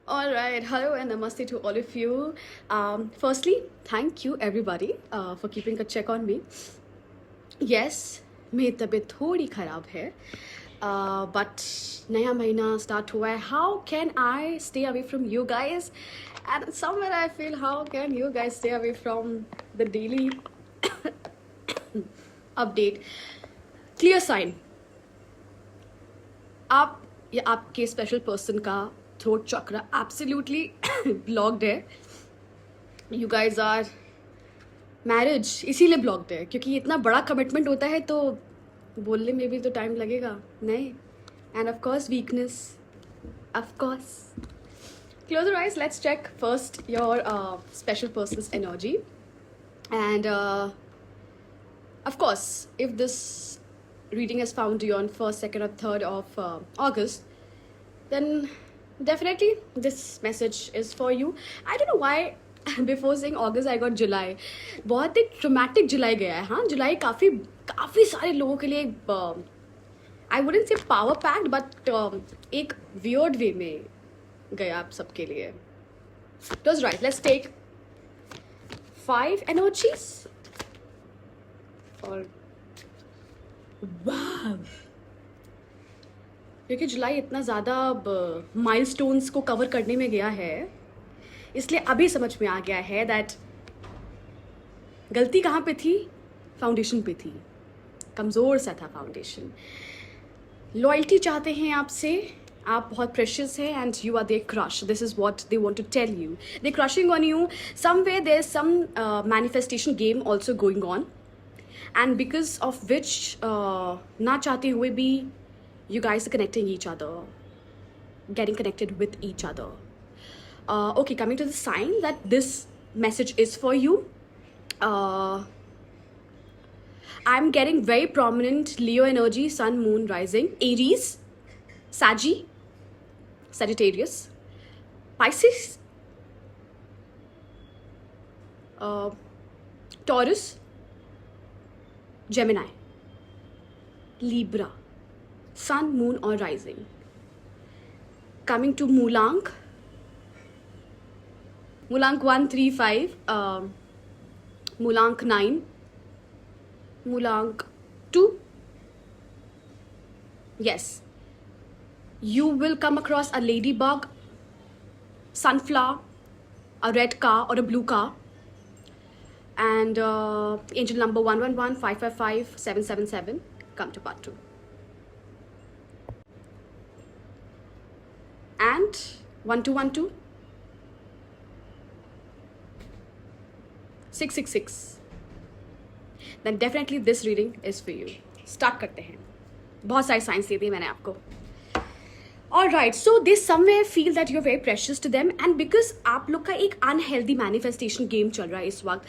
All right, hello and namaste to all of you. Firstly, thank you everybody for keeping a check on me. Yes, मेरी तबीयत थोड़ी ख़राब है but नया महीना स्टार्ट हुआ है. How can I stay away from you guys and somewhere I feel how can you guys stay away from the daily update. Clear sign आप या आपके स्पेशल पर्सन का थ्रोट चक्र एब्सोल्युटली ब्लॉक्ड है. You guys are marriage इसीलिए blocked है क्योंकि इतना बड़ा कमिटमेंट होता है तो बोलने में भी तो टाइम लगेगा नहीं. End of course weakness, of course. Close your eyes, let's check first your special person's energy and of course if this reading has found you on 1st, 2nd or 3rd of August, then definitely this message is for you. I don't know why before saying August I got July. बहुत एक traumatic जुलाई गया है. हाँ, जुलाई काफ़ी काफ़ी सारे लोगों के लिए I wouldn't say power packed but एक वियर्ड वे में गया आप सबके लिए. It was right. Let's take 5 energies और वाव, क्योंकि जुलाई इतना ज़्यादा माइलस्टोन्स को कवर करने में गया है इसलिए अभी समझ में आ गया है दैट गलती कहाँ पे थी. फाउंडेशन पे थी. कमज़ोर सा था फाउंडेशन. लॉयल्टी चाहते हैं आपसे. आप बहुत प्रेशियस है and you are their crush. This is what they want to tell you. They crushing on you somewhere. There is some manifestation game also going on and because of which ना चाहते हुए भी you guys are connecting each other, getting connected with each other. Okay, coming to the sign that this message is for you. I'm getting very prominent Leo energy, sun, moon, rising, Aries, Sagittarius, Pisces, Taurus, Gemini, Libra, sun, moon or rising. Coming to Moolank 1, 3, 5, Moolank 9, Moolank 2. Yes, you will come across a ladybug, sunflower, a red car or a blue car, and angel number 111, 555, 777. Come to part 2. And 1212, 666. Then definitely this reading is for you. Start करते हैं. बहुत सारे science दे दिए मैंने आपको. All right, so they somewhere feel that you're very precious to them and because आप लोग का एक unhealthy manifestation game चल रहा है इस वक्त.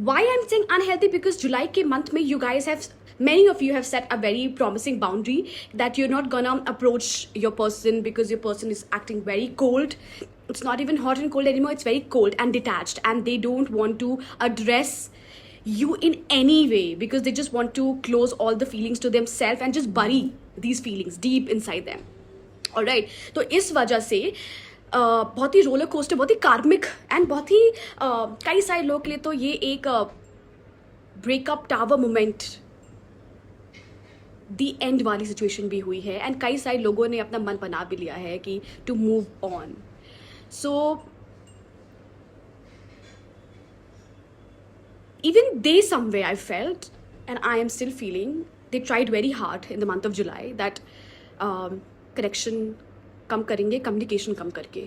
Why I'm saying unhealthy? Because जुलाई के month में you guys have, many of you have set a very promising boundary that you're not gonna approach your person because your person is acting very cold. It's not even hot and cold anymore. It's very cold and detached and they don't want to address you in any way because they just want to close all the feelings to themselves and just bury these feelings deep inside them. Alright, तो इस वजह से बहुत ही roller coaster, बहुत ही कार्मिक and बहुत ही कई सारे लोग के लिए तो ये एक breakup tower moment the and वाली सिचुएशन भी हुई है एंड कई सारे लोगों ने अपना मन बना भी लिया है कि to move on. So even they somewhere I felt and I am still feeling they tried very hard in the month of July that connection कम करेंगे, communication कम करके.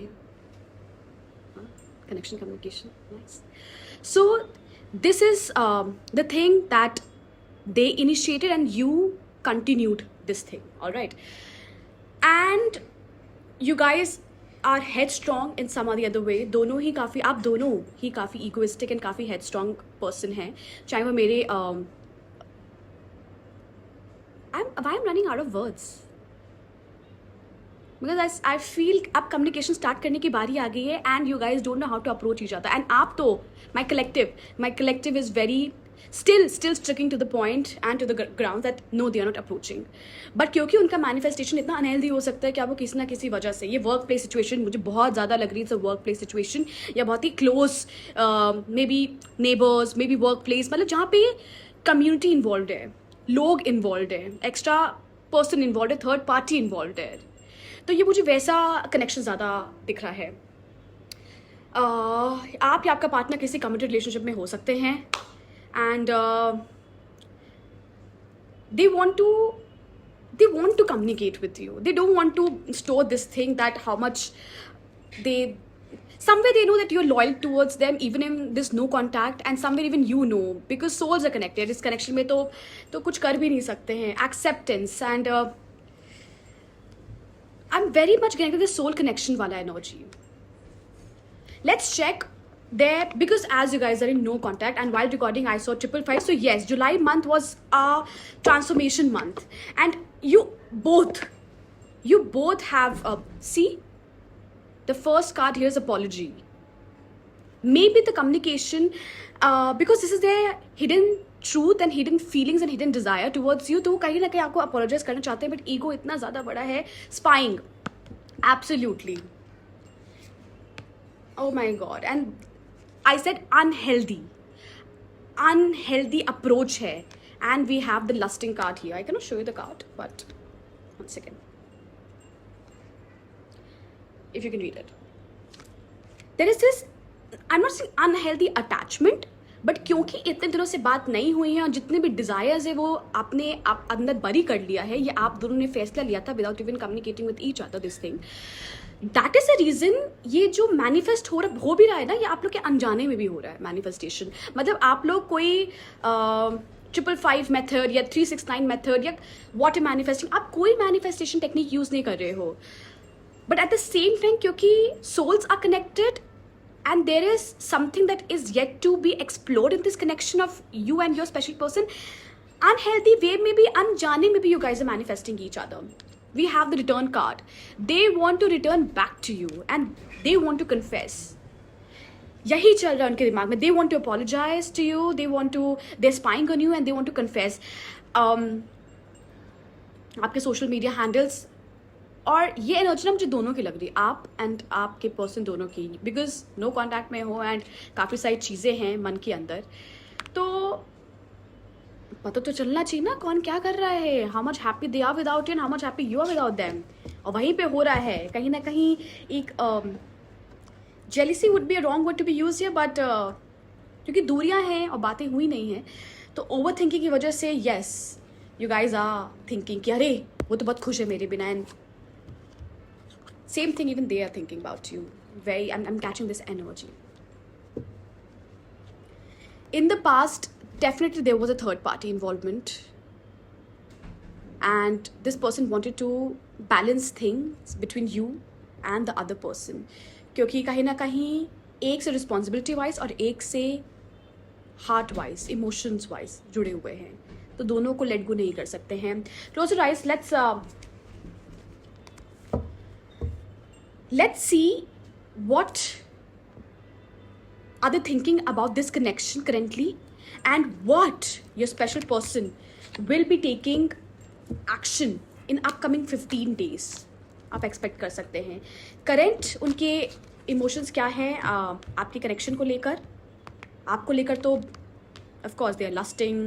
Connection, communication, nice. So this is the thing that they initiated and you continued this thing. All right, and you guys are headstrong in some or the other way. दोनों ही काफ़ी, आप दोनों ही काफ़ी egoistic and काफ़ी headstrong person हैं. चाहे वो मेरे why I'm running out of words because I feel अब communication start करने की बारी आ गई है and you guys don't know how to approach each other and आप तो my collective is very still sticking to the point and to the ground that no, they are not approaching. But क्योंकि उनका manifestation इतना unhealthy हो सकता है कि वो किसी ना किसी वजह से, ये वर्क प्लेस सिचुएशन मुझे बहुत ज़्यादा लग रही है, वर्क प्लेस सिचुएशन या बहुत ही close maybe neighbours, maybe work place, मतलब जहाँ पे कम्युनिटी इन्वॉल्व है, लोग इन्वॉल्व है, एक्स्ट्रा पर्सन इन्वॉल्व है, थर्ड पार्टी इन्वॉल्व है, तो ये मुझे वैसा कनेक्शन ज़्यादा दिख रहा है. आप या आपका पार्टनर किसी कमिटेड रिलेशनशिप में हो सकते हैं and they want to communicate with you. They don't want to store this thing that how much they, somewhere they know that you're loyal towards them even if there's no contact, and somewhere even you know, because souls are connected. इस connection में तो कुछ कर भी नहीं सकते हैं. Acceptance and I'm very much connected with the soul connection वाला energy. Let's check there, because as you guys are in no contact and while recording I saw 555. So yes, July month was a transformation month, and you both have see, the first card here is apology. Maybe the communication, because this is their hidden truth and hidden feelings and hidden desire towards you, तो कहीं ना कहीं आपको apologize करना चाहते हैं, but ego इतना ज़्यादा बड़ा है. Spying, absolutely. Oh my god. And I said unhealthy approach है. And we have the lusting card here. I cannot show you the card, but one second, if you can read it. There is this, I'm not saying unhealthy attachment, but क्योंकि इतने दिनों से बात नहीं हुई है और जितने भी डिज़ायर्स है वो आपने आप अंदर बरी कर लिया है, ये आप दोनों ने फैसला लिया था without even communicating with each other. This thing, that is a reason ये जो मैनिफेस्ट हो भी रहा है ना, ये आप लोग के अनजाने में भी हो रहा है मैनिफेस्टेशन. मतलब आप लोग कोई 555 मेथड या 369 मेथड या वॉट ए मैनिफेस्टिंग, आप कोई मैनिफेस्टेशन टेक्निक यूज़ नहीं कर रहे हो, but at the same time क्योंकि souls are connected and there is something that is yet to be explored in this connection of you and your special person. Unhealthy way में भी, अनजाने में भी you guys are manifesting each other. We have the return card. They want to return back to you and they want to confess. यही चल रहा है उनके दिमाग में. They want to apologize to you. They're spying on you and they want to confess. आपके social media handles, और ये एनर्जी ना मुझे दोनों की लग रही, आप एंड आपके पर्सन दोनों की, बिकॉज नो कॉन्टैक्ट में हो एंड काफ़ी सारी चीज़ें हैं मन के अंदर, तो पता तो चलना चाहिए ना कौन क्या कर रहा है, how much happy they are without you and how much happy you are without them. और वहीं पे हो रहा है कहीं ना कहीं एक jealousy would be a wrong word to be use here, but क्योंकि दूरियां हैं और बातें हुई नहीं हैं, तो ओवर थिंकिंग की वजह से yes you guys are thinking कि अरे वो तो बहुत खुश है मेरे बिना, and same thing even they are thinking about you. I'm catching this energy. In the past, definitely there was a third party involvement, and this person wanted to balance things between you and the other person, क्योंकि कहीं ना कहीं एक से responsibility wise और एक से heart wise, emotions wise जुड़े हुए हैं, तो दोनों को लेट गो नहीं कर सकते हैं. Close your eyes, let's see what are they thinking about this connection currently and what your special person will be taking action in upcoming 15 days. आप एक्सपेक्ट कर सकते हैं. करंट उनके इमोशंस क्या हैं आपके कनेक्शन को लेकर, आपको लेकर, तो of course they are lusting,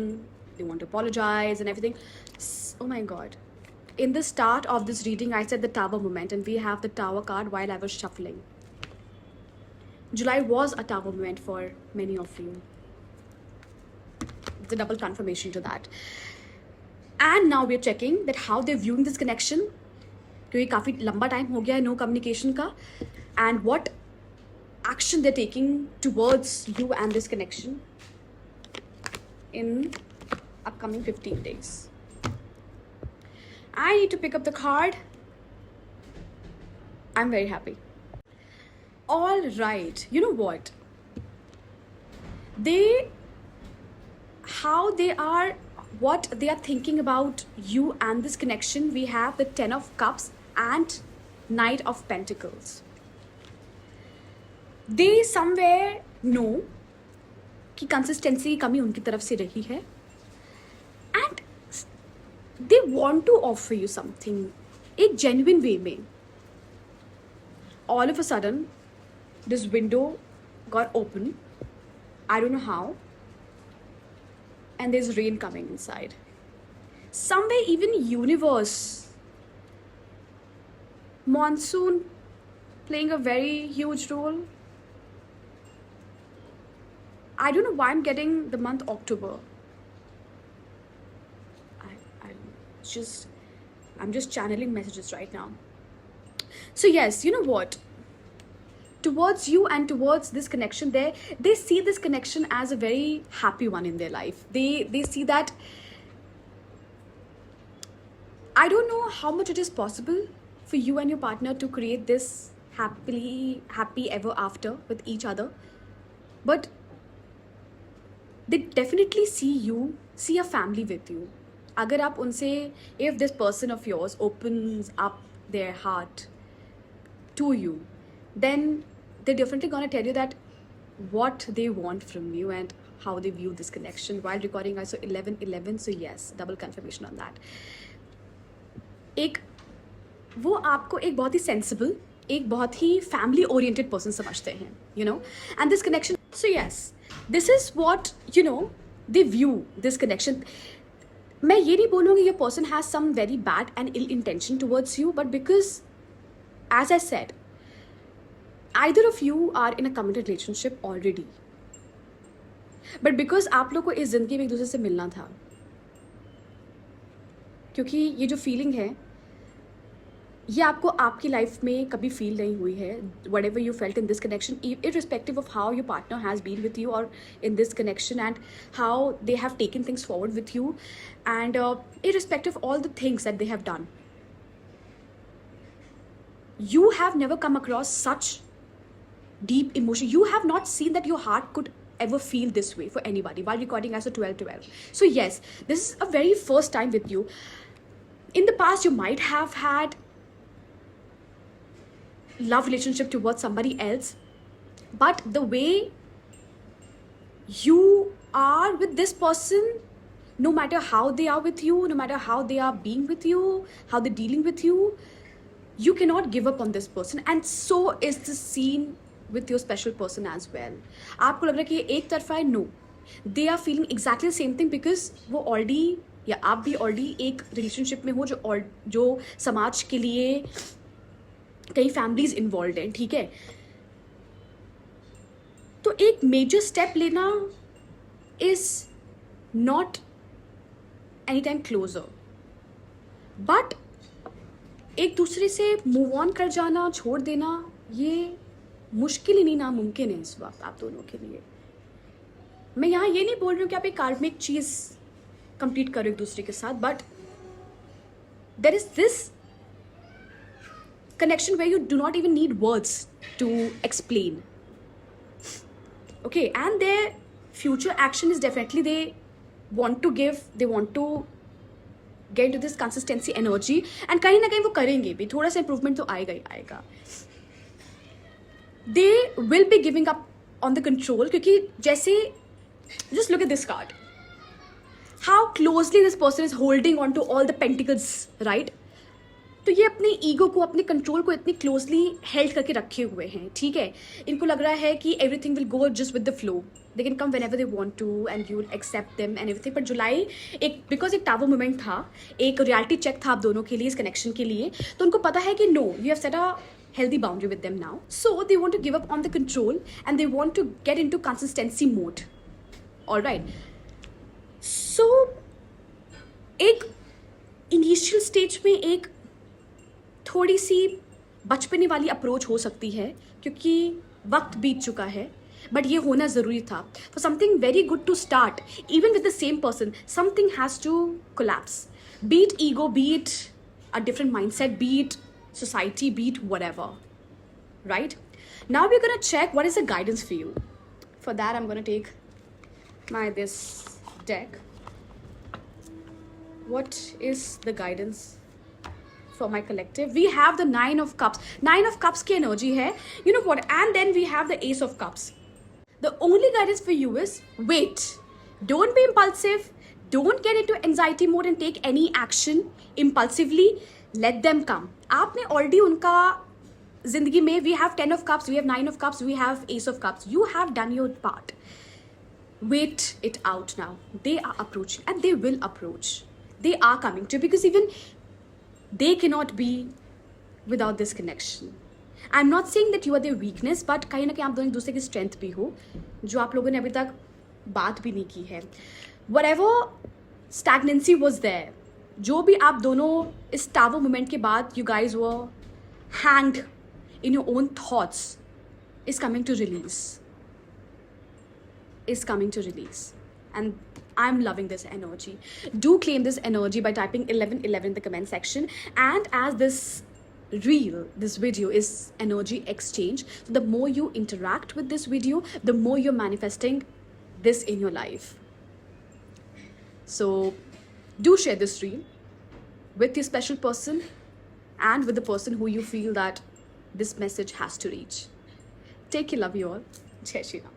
they want to apologise and everything. Oh my God. In the start of this reading, I said the Tower moment, and we have the Tower card while I was shuffling. July was a Tower moment for many of you. It's a double confirmation to that. And now we're checking that how they're viewing this connection, क्योंकि काफ़ी लंबा time हो गया है no communication का, and what action they're taking towards you and this connection in upcoming 15 days. I need to pick up the card. I'm very happy. All right. You know what? What they are thinking about you and this connection. We have the 10 of Cups and Knight of Pentacles. They somewhere know कि consistency की कमी उनकी तरफ से रही है and they want to offer you something एक genuine way में. All of a sudden, this window got open. I don't know how. And there's rain coming inside. Somewhere even universe, monsoon playing a very huge role. I don't know why I'm getting the month October. I'm just channeling messages right now. So yes, you know what? Towards you and towards this connection, they see this connection as a very happy one in their life. They see that. I don't know how much it is possible for you and your partner to create this happy ever after with each other, but they definitely see a family with you. अगर आप उनसे, if this person of yours opens up their heart to you, then they're definitely going to tell you that what they want from you and how they view this connection. While recording I saw 11:11, so yes, double confirmation on that. एक वो आपको एक बहुत ही sensible, एक बहुत ही family oriented person समझते हैं, you know, and this connection. So yes, this is what you know they view this connection. मैं ये नहीं बोलूँगी your person has some very bad and ill intention towards you, but because as I said, either of you are in a committed relationship already. But because आप लोग को इस ज़िंदगी में एक दूसरे से मिलना था, क्योंकि ये जो फीलिंग है ये आपको आपकी लाइफ में कभी फील नहीं हुई है. Whatever you felt in this connection, irrespective of how your partner has been with you or in this connection and how they have taken things forward with you, and irrespective of all the things that they have done, you have never come across such deep emotion. You have not seen that your heart could ever feel this way for anybody while recording as a 12:12. So yes, this is a very first time with you. In the past, you might have had love relationship towards somebody else, but the way you are with this person, no matter how they are with you, no matter how they are being with you, how they're dealing with you, you cannot give up on this person. And so is the scene with your special person as well. आपको लग रहा है कि ये एक तरफा है? No, they are feeling exactly the same thing because वो already, या आप भी already एक relationship में हो जो समाज के लिए कई families involved हैं, ठीक है? तो एक major step लेना is not anytime closer, but एक दूसरे से मूव ऑन कर जाना, छोड़ देना, ये मुश्किल ही नहीं नामुमकिन है इस वक्त आप दोनों के लिए. मैं यहाँ ये नहीं बोल रही हूँ कि आप एक कार्मिक चीज़ कंप्लीट करो एक दूसरे के साथ, but there is this connection where you do not even need words to explain. Okay, and their future action is definitely they want to get into this consistency energy, and कहीं ना कहीं वो करेंगे भी, थोड़ा सा improvement तो आएगा ही आएगा. They will be giving up on the control, क्योंकि जैसे just look at this card, how closely this person is holding on to all the pentacles, right? तो ये अपने ईगो को, अपने कंट्रोल को इतनी क्लोजली हेल्ड करके रखे हुए हैं, ठीक है. इनको लग रहा है कि everything will go just with the flow, they can come whenever they want to and you will accept them and everything. But July एक बिकॉज एक टावर मोमेंट था, एक रियलिटी चेक था आप दोनों के लिए, इस कनेक्शन के लिए, तो उनको पता है कि no, we have set a healthy boundary with them now, so they want to give up on the control and they want to get into consistency mode. All right, so एक initial stage में एक थोड़ी सी बचपने वाली approach हो सकती है क्योंकि वक्त बीत चुका है, बट ये होना ज़रूरी था. For something very good to start even with the same person, something has to collapse, be it ego, be it a different mindset, be it society, be it whatever, right? Now we're going to check what is the guidance for you. For that, I'm going to take this deck. What is the guidance for my collective? We have the 9 of Cups. 9 of Cups की energy है, you know what? And then we have the Ace of Cups. The only guidance for you is wait. Don't be impulsive. Don't get into anxiety mode and take any action impulsively. Let them come. आपने already उनका जिंदगी में, we have 10 of cups, we have 9 of cups, we have ace of cups. You have done your part. Wait it out now. They are approaching and they will approach. They are coming to you because even they cannot be without this connection. I'm not saying that you are their weakness, but कहीं ना कहीं आप दोनों एक दूसरे की strength भी हो, जो आप लोगों ने अभी तक बात भी नहीं की है. Whatever stagnancy was there, जो भी आप दोनों इस टावो मोमेंट के बाद you guys were hanged in your own thoughts, is coming to release. Is coming to release. And I'm loving this energy. Do claim this energy by typing 1111 in the comment section. And as this video is energy exchange, so the more you interact with this video, the more you're manifesting this in your life. So do share this reel with your special person and with the person who you feel that this message has to reach. Take care, love you all. Jai Shri Ram.